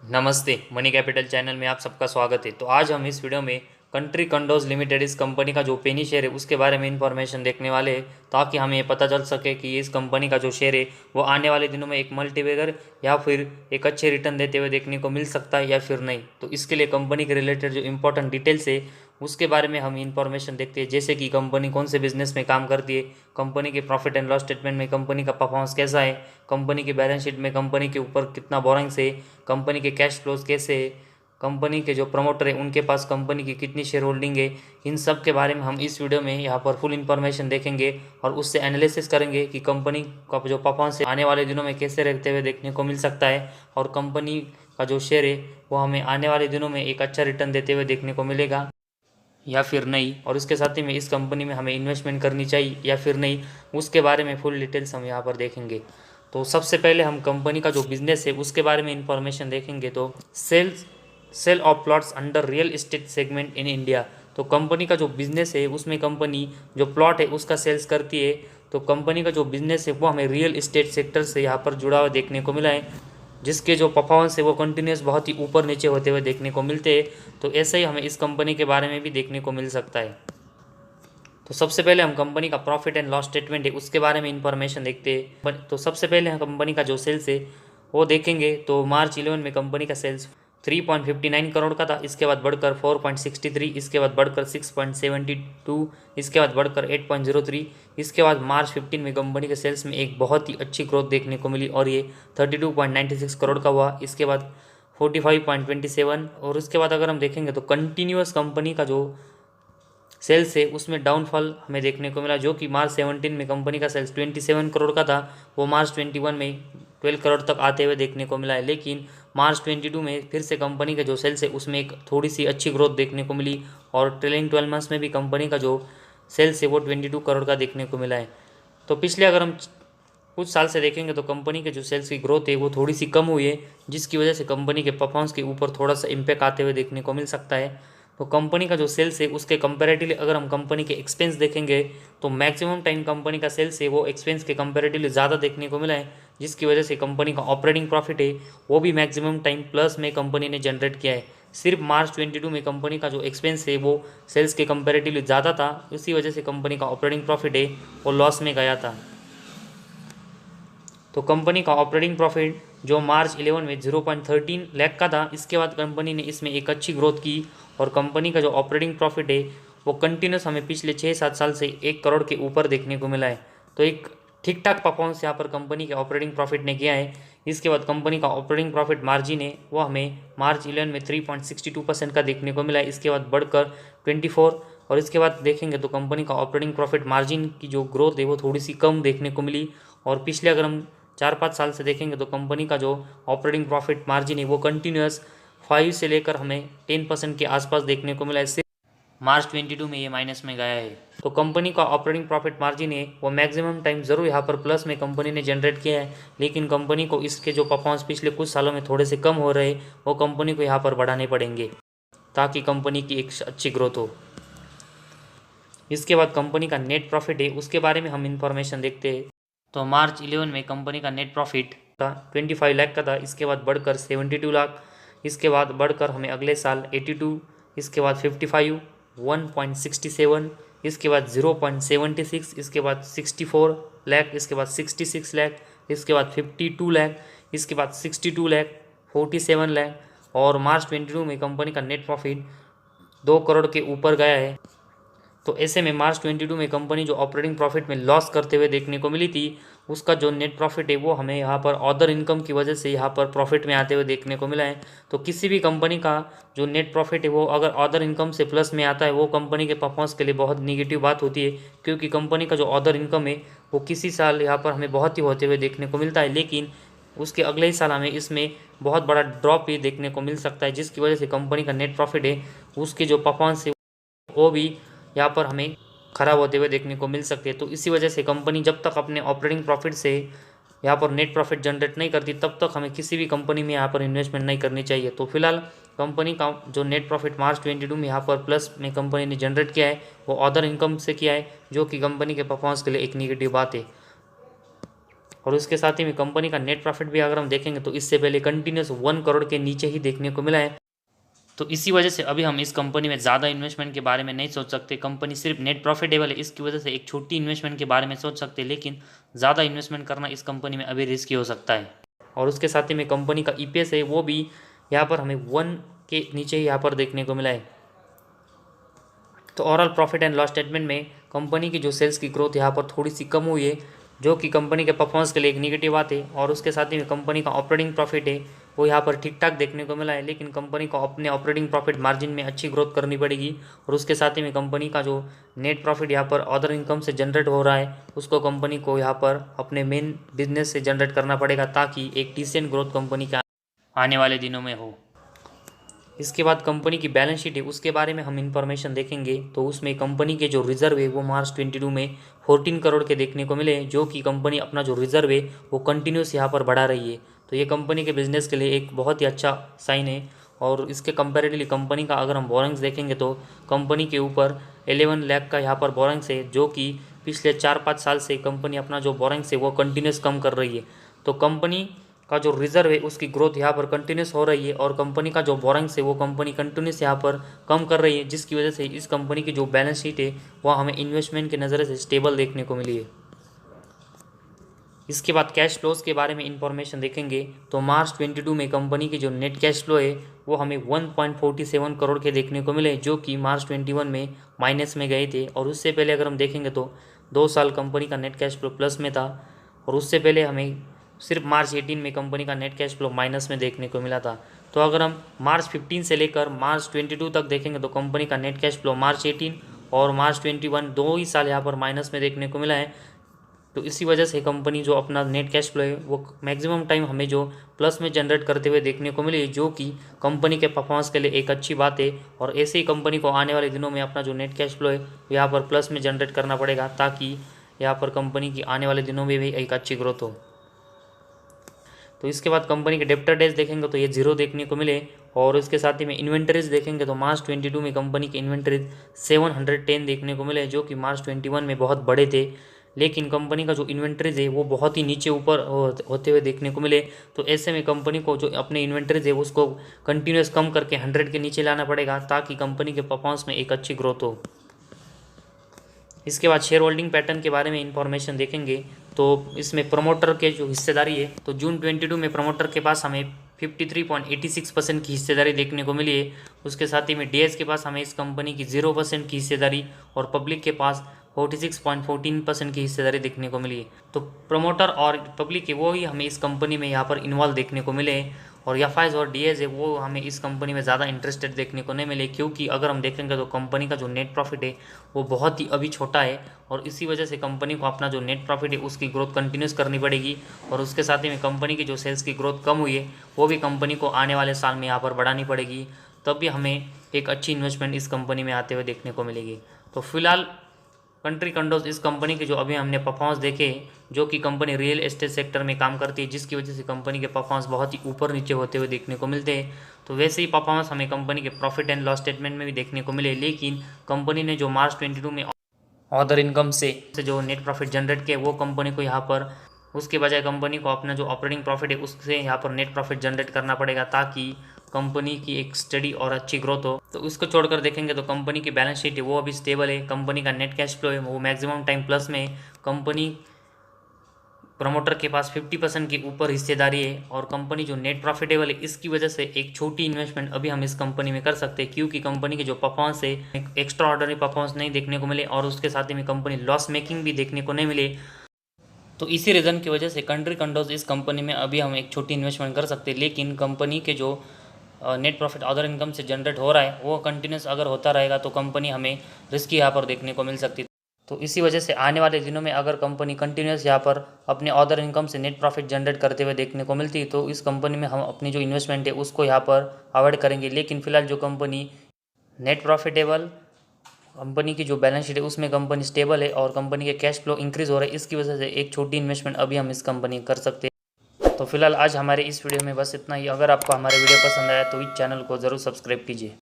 नमस्ते, money capital channel में आप सबका स्वागत है। तो आज हम इस वीडियो में कंट्री कंडोज लिमिटेड इस कंपनी का जो पेनी शेयर है उसके बारे में इंफॉर्मेशन देखने वाले हैं, ताकि हमें ये पता चल सके कि इस कंपनी का जो शेयर है वो आने वाले दिनों में एक मल्टीबैगर या फिर एक अच्छे रिटर्न देते हुए देखने को मिल सकता है या फिर नहीं। तो इसके लिए कंपनी के रिलेटेड जो इंपॉर्टेंट डिटेल्स है उसके बारे में हम इंफॉर्मेशन देखते हैं, जैसे कि कंपनी कौन से बिजनेस में काम करती है, कंपनी के प्रॉफिट एंड लॉस स्टेटमेंट में कंपनी का परफॉर्मेंस कैसा है, कंपनी की बैलेंस शीट में कंपनी के ऊपर कितना बोरिंग्स है, कंपनी के कैश फ्लोज कैसे है, कंपनी के जो प्रमोटर है उनके पास कंपनी की कितनी शेयर होल्डिंग है। इन सब के बारे में हम इस वीडियो में यहाँ पर फुल इन्फॉर्मेशन देखेंगे और उससे एनालिसिस करेंगे कि कंपनी का जो परफॉर्मेंस है आने वाले दिनों में कैसे रहते हुए देखने को मिल सकता है, और कंपनी का जो शेयर है वो हमें आने वाले दिनों में एक अच्छा रिटर्न देते हुए देखने को मिलेगा या फिर नहीं, और इसके साथ ही में इस कंपनी में हमें इन्वेस्टमेंट करनी चाहिए या फिर नहीं, उसके बारे में फुल डिटेल्स हम यहाँ पर देखेंगे। तो सबसे पहले हम कंपनी का जो बिजनेस है उसके बारे में इंफॉर्मेशन देखेंगे। तो sale of plots under real estate segment in India. तो कंपनी का जो बिजनेस है उसमें कंपनी जो प्लॉट है उसका सेल्स करती है। तो कंपनी का जो बिजनेस है वो हमें रियल एस्टेट सेक्टर से यहाँ पर जुड़ा हुआ देखने को मिला है, जिसके जो परफॉर्मेंस है वो कंटिन्यूस बहुत ही ऊपर नीचे होते हुए देखने को मिलते हैं। तो ऐसे ही हमें इस कंपनी के बारे में भी देखने को मिल सकता है। तो सबसे पहले हम कंपनी का प्रॉफिट एंड लॉस स्टेटमेंट है उसके बारे में इंफॉर्मेशन देखते हैं। तो सबसे पहले हम कंपनी का जो सेल्स है वो देखेंगे। तो मार्च 11 में कंपनी का सेल्स 3.59 करोड़ का था, इसके बाद बढ़कर 4.63, इसके बाद बढ़कर 6.72, इसके बाद बढ़कर 8.03, इसके बाद मार्च 15 में कंपनी के सेल्स में एक बहुत ही अच्छी ग्रोथ देखने को मिली और ये 32.96 करोड़ का हुआ। इसके बाद 45.27, और उसके बाद अगर हम देखेंगे तो कंटिन्यूस कंपनी का जो सेल्स है उसमें डाउनफॉल हमें देखने को मिला, जो कि मार्च 17 में कंपनी का सेल्स 27 करोड़ का था, वो मार्च 21 में 12 करोड़ तक आते हुए देखने को मिला है। लेकिन मार्च 22 में फिर से कंपनी का जो सेल्स है उसमें एक थोड़ी सी अच्छी ग्रोथ देखने को मिली, और ट्रेलिंग 12 मंथ्स में भी कंपनी का जो सेल्स है वो 22 करोड़ का देखने को मिला है। तो पिछले अगर हम कुछ साल से देखेंगे तो कंपनी के जो सेल्स की ग्रोथ है वो थोड़ी सी कम हुई है, जिसकी वजह से कंपनी के परफॉर्मेंस के ऊपर थोड़ा सा इम्पैक्ट आते हुए देखने को मिल सकता है। तो कंपनी का जो सेल्स है उसके कंपैरेटिवली अगर हम कंपनी के एक्सपेंस देखेंगे तो मैक्सिमम टाइम कंपनी का सेल्स है वो एक्सपेंस के कंपैरेटिवली ज़्यादा देखने को मिला है, जिसकी वजह से कंपनी का ऑपरेटिंग प्रॉफिट है वो भी मैक्सिमम टाइम प्लस में कंपनी ने जनरेट किया है। सिर्फ मार्च 22 में कंपनी का जो एक्सपेंस है वो सेल्स के कंपैरेटिवली ज़्यादा था, इसी वजह से कंपनी का ऑपरेटिंग प्रॉफिट है वो लॉस में गया था। तो कंपनी का ऑपरेटिंग प्रॉफिट जो मार्च 11 में 0.13 लाख का था, इसके बाद कंपनी ने इसमें एक अच्छी ग्रोथ की, और कंपनी का जो ऑपरेटिंग प्रॉफिट है वो कंटिन्यूस हमें पिछले 6-7 साल से 1 करोड़ के ऊपर देखने को मिला है। तो एक ठीक ठाक परफॉर्मेंस यहाँ पर कंपनी के ऑपरेटिंग प्रॉफिट ने किया है। इसके बाद कंपनी का ऑपरेटिंग प्रॉफिट मार्जिन है वो हमें मार्च 11 में 3.62% का देखने को मिला है, इसके बाद बढ़कर 24, और इसके बाद देखेंगे तो कंपनी का ऑपरेटिंग प्रॉफिट मार्जिन की जो ग्रोथ है वो थोड़ी सी कम देखने को मिली। और पिछले अगर हम 4-5 साल से देखेंगे तो कंपनी का जो ऑपरेटिंग प्रॉफिट मार्जिन है वो कंटिन्यूस 5 से लेकर हमें 10% के आसपास देखने को मिला है। सिर्फ मार्च 22 में ये माइनस में गया है। तो कंपनी का ऑपरेटिंग प्रॉफिट मार्जिन है वो मैक्सिमम टाइम ज़रूर यहाँ पर प्लस में कंपनी ने जनरेट किया है, लेकिन कंपनी को इसके जो परफॉर्मेंस पिछले कुछ सालों में थोड़े से कम हो रहे वो कंपनी को यहाँ पर बढ़ाने पड़ेंगे ताकि कंपनी की एक अच्छी ग्रोथ हो। इसके बाद कंपनी का नेट प्रॉफिट है उसके बारे में हम इंफॉर्मेशन देखते हैं। तो मार्च 11 में कंपनी का नेट प्रॉफिट था 25 लाख का था, इसके बाद बढ़कर 72 लाख, इसके बाद बढ़कर हमें अगले साल 82, इसके बाद 55, 1.67, इसके बाद 0.76, इसके बाद 64 लाख, इसके बाद 66 लाख, इसके बाद 52 लाख, इसके बाद 62 लाख, 47 लाख, और मार्च 22 में कंपनी का नेट प्रॉफिट 2 करोड़ के ऊपर गया है। तो ऐसे में मार्च 22 में कंपनी जो ऑपरेटिंग प्रॉफिट में लॉस करते हुए देखने को मिली थी, उसका जो नेट प्रॉफिट है वो हमें यहाँ पर अदर इनकम की वजह से यहाँ पर प्रॉफिट में आते हुए देखने को मिला है। तो किसी भी कंपनी का जो नेट प्रॉफिट है वो अगर अदर इनकम से प्लस में आता है वो कंपनी के परफॉर्मेंस के लिए बहुत निगेटिव बात होती है, क्योंकि कंपनी का जो अदर इनकम है वो किसी साल यहाँ पर हमें बहुत ही होते हुए देखने को मिलता है, लेकिन उसके अगले ही साल हमें इसमें बहुत बड़ा ड्रॉप भी देखने को मिल सकता है, जिसकी वजह से कंपनी का नेट प्रॉफिट है उसके जो परफॉर्मेंस है वो भी यहाँ पर हमें ख़राब होते हुए देखने को मिल सकते हैं। तो इसी वजह से कंपनी जब तक अपने ऑपरेटिंग प्रॉफिट से यहाँ पर नेट प्रॉफिट जनरेट नहीं करती तब तक हमें किसी भी कंपनी में यहाँ पर इन्वेस्टमेंट नहीं करनी चाहिए। तो फिलहाल कंपनी का जो नेट प्रॉफिट मार्च 22 में यहाँ पर प्लस में कंपनी ने जनरेट किया है वो अदर इनकम से किया है, जो कि कंपनी के परफॉर्मेंस के लिए एक निगेटिव बात है। और उसके साथ ही में कंपनी का नेट प्रॉफिट भी अगर हम देखेंगे तो इससे पहले कंटिन्यूस 1 करोड़ के नीचे ही देखने को मिला है। तो इसी वजह से अभी हम इस कंपनी में ज़्यादा इन्वेस्टमेंट के बारे में नहीं सोच सकते। कंपनी सिर्फ नेट प्रॉफिटेबल है, इसकी वजह से एक छोटी इन्वेस्टमेंट के बारे में सोच सकते हैं, लेकिन ज़्यादा इन्वेस्टमेंट करना इस कंपनी में अभी रिस्की हो सकता है। और उसके साथ ही में कंपनी का EPS है वो भी यहाँ पर हमें 1 के नीचे ही यहाँ पर देखने को मिला है। तो overall profit and loss statement में कंपनी की जो सेल्स की ग्रोथ यहाँ पर थोड़ी सी कम हुई है, जो कि कंपनी के परफॉर्मेंस के लिए एक निगेटिव बात है। और उसके साथ ही में कंपनी का ऑपरेटिंग प्रॉफिट है वो यहाँ पर ठीक ठाक देखने को मिला है, लेकिन कंपनी को अपने ऑपरेटिंग प्रॉफिट मार्जिन में अच्छी ग्रोथ करनी पड़ेगी। और उसके साथ ही में कंपनी का जो नेट प्रॉफिट यहाँ पर अदर इनकम से जनरेट हो रहा है उसको कंपनी को यहाँ पर अपने मेन बिजनेस से जनरेट करना पड़ेगा, ताकि एक डिसेंट ग्रोथ कंपनी का आने वाले दिनों में हो। इसके बाद कंपनी की बैलेंस शीट है उसके बारे में हम इंफॉर्मेशन देखेंगे। तो उसमें कंपनी के जो रिजर्व है वो मार्च 22 में 14 करोड़ के देखने को मिले, जो कि कंपनी अपना जो रिजर्व है वो कंटिन्यूस यहाँ पर बढ़ा रही है। तो ये कंपनी के बिजनेस के लिए एक बहुत ही अच्छा साइन है। और इसके कंपेरेटिवली कंपनी का अगर हम बोरिंग्स देखेंगे तो कंपनी के ऊपर 11 लाख का यहाँ पर बोरिंग्स है, जो कि पिछले 4-5 साल से कंपनी अपना जो बोरिंग्स है वो कंटिन्यूस कम कर रही है। तो कंपनी का जो रिजर्व है उसकी ग्रोथ यहाँ पर कंटिन्यूस हो रही है, और कंपनी का जो बोरिंग्स है वो कंपनी कंटिन्यूस यहाँ पर कम कर रही है, जिसकी वजह से इस कंपनी की जो बैलेंस शीट है वह हमें इन्वेस्टमेंट के नज़रिए से स्टेबल देखने को मिली है। इसके बाद कैश फ्लोज के बारे में इंफॉर्मेशन देखेंगे। तो मार्च 22 में कंपनी की जो नेट कैश फ्लो है वो हमें 1.47 करोड़ के देखने को मिले, जो कि मार्च 21 में माइनस में गए थे। और उससे पहले अगर हम देखेंगे तो 2 साल कंपनी का नेट कैश फ्लो प्लस में था, और उससे पहले हमें सिर्फ मार्च 18 में कंपनी का नेट कैश फ्लो माइनस में देखने को मिला था। तो अगर हम मार्च 15 से लेकर मार्च 22 तक देखेंगे तो कंपनी का नेट कैश फ्लो मार्च 18 और मार्च 21 2 ही साल यहाँ पर माइनस में देखने को मिला है। तो इसी वजह से कंपनी जो अपना नेट कैश फ्लो है वो मैक्सिमम टाइम हमें जो प्लस में जनरेट करते हुए देखने को मिली, जो कि कंपनी के परफॉर्मेंस के लिए एक अच्छी बात है। और ऐसे ही कंपनी को आने वाले दिनों में अपना जो नेट कैश फ्लो है यहाँ पर प्लस में जनरेट करना पड़ेगा, ताकि यहाँ पर कंपनी की आने वाले दिनों में भी एक अच्छी ग्रोथ हो। तो इसके बाद कंपनी के डेप्टर डेज देखेंगे तो ये 0 देखने को मिले। और उसके साथ ही में इन्वेंटरीज देखेंगे तो मार्च 22 में कंपनी के इन्वेंटरीज 710 देखने को मिले, जो कि मार्च 21 में बहुत बड़े थे। लेकिन कंपनी का जो इन्वेंटरीज है वो बहुत ही नीचे ऊपर होते हुए देखने को मिले। तो ऐसे में कंपनी को जो अपने इन्वेंटरीज है उसको कंटिन्यूस कम करके 100 के नीचे लाना पड़ेगा, ताकि कंपनी के परफॉर्मेंस में एक अच्छी ग्रोथ हो। इसके बाद शेयर होल्डिंग पैटर्न के बारे में इंफॉर्मेशन देखेंगे। तो इसमें प्रमोटर के जो हिस्सेदारी है तो जून 22 में प्रमोटर के पास हमें 53.86% की हिस्सेदारी देखने को मिली है। उसके साथ ही में डीएस के पास हमें इस कंपनी की 0% की हिस्सेदारी और पब्लिक के पास 46.14% की हिस्सेदारी देखने को मिली है। तो प्रमोटर और पब्लिक है वो ही हमें इस कंपनी में यहाँ पर इन्वॉल्व देखने को मिले हैं, और एफआईज और डीएस है वो हमें इस कंपनी में ज़्यादा इंटरेस्टेड देखने को नहीं मिले, क्योंकि अगर हम देखेंगे तो कंपनी का जो नेट प्रॉफिट है वो बहुत ही अभी छोटा है। और इसी वजह से कंपनी को अपना जो नेट प्रॉफिट है उसकी ग्रोथ कंटिन्यूस करनी पड़ेगी। और उसके साथ ही में कंपनी की जो सेल्स की ग्रोथ कम हुई है वो भी कंपनी को आने वाले साल में यहाँ पर बढ़ानी पड़ेगी, तब भी हमें एक अच्छी इन्वेस्टमेंट इस कंपनी में आते हुए देखने को मिलेगी। तो फिलहाल कंट्री कंडोज इस कंपनी के जो अभी हमने परफॉर्मेंस देखे, जो कि कंपनी रियल एस्टेट सेक्टर में काम करती है, जिसकी वजह से कंपनी के परफॉर्मेंस बहुत ही ऊपर नीचे होते हुए देखने को मिलते हैं। तो वैसे ही परफॉर्मेंस हमें कंपनी के प्रॉफिट एंड लॉस स्टेटमेंट में भी देखने को मिले। लेकिन कंपनी ने जो मार्च 22 में अदर इनकम से जो नेट प्रॉफिट जनरेट किया वो कंपनी को यहाँ पर उसके बजाय कंपनी को अपना जो ऑपरेटिंग प्रॉफिट है उससे यहाँ पर नेट प्रॉफिट जनरेट करना पड़ेगा, ताकि कंपनी की एक स्टडी और अच्छी ग्रोथ हो। तो उसको छोड़कर देखेंगे तो कंपनी की बैलेंस शीट है वो अभी स्टेबल है। कंपनी का नेट कैश फ्लो है वो मैक्सिमम टाइम प्लस में। कंपनी प्रमोटर के पास 50% के ऊपर हिस्सेदारी है, और कंपनी जो नेट प्रॉफिटेबल है इसकी वजह से एक छोटी इन्वेस्टमेंट अभी हम इस कंपनी में कर सकते हैं, क्योंकि कंपनी की जो परफॉर्मेंस है एक्स्ट्रा ऑर्डनरी परफॉर्मेंस नहीं देखने को मिले, और उसके साथ ही में कंपनी लॉस मेकिंग भी देखने को नहीं मिले। तो इसी रीज़न की वजह से कंट्री कंडोज इस कंपनी में अभी हम एक छोटी इन्वेस्टमेंट कर सकते हैं। लेकिन कंपनी के जो नेट प्रॉफिट अदर इनकम से जनरेट हो रहा है वो कंटिन्यूस अगर होता रहेगा तो कंपनी हमें रिस्क यहाँ पर देखने को मिल सकती है। तो इसी वजह से आने वाले दिनों में अगर कंपनी कंटिन्यूस यहाँ पर अपने अदर इनकम से नेट प्रॉफिट जनरेट करते हुए देखने को मिलती है तो इस कंपनी में हम अपनी जो इन्वेस्टमेंट है उसको यहाँ पर अवॉइड करेंगे। लेकिन फिलहाल जो कंपनी नेट प्रॉफिटेबल कंपनी की जो बैलेंस शीट है उसमें कंपनी स्टेबल है और कंपनी के कैश फ्लो इंक्रीज़ हो रहा है, इसकी वजह से एक छोटी इन्वेस्टमेंट अभी हम इस कंपनी कर सकते हैं। तो फिलहाल आज हमारे इस वीडियो में बस इतना ही। अगर आपको हमारे वीडियो पसंद आया तो इस चैनल को ज़रूर सब्सक्राइब कीजिए।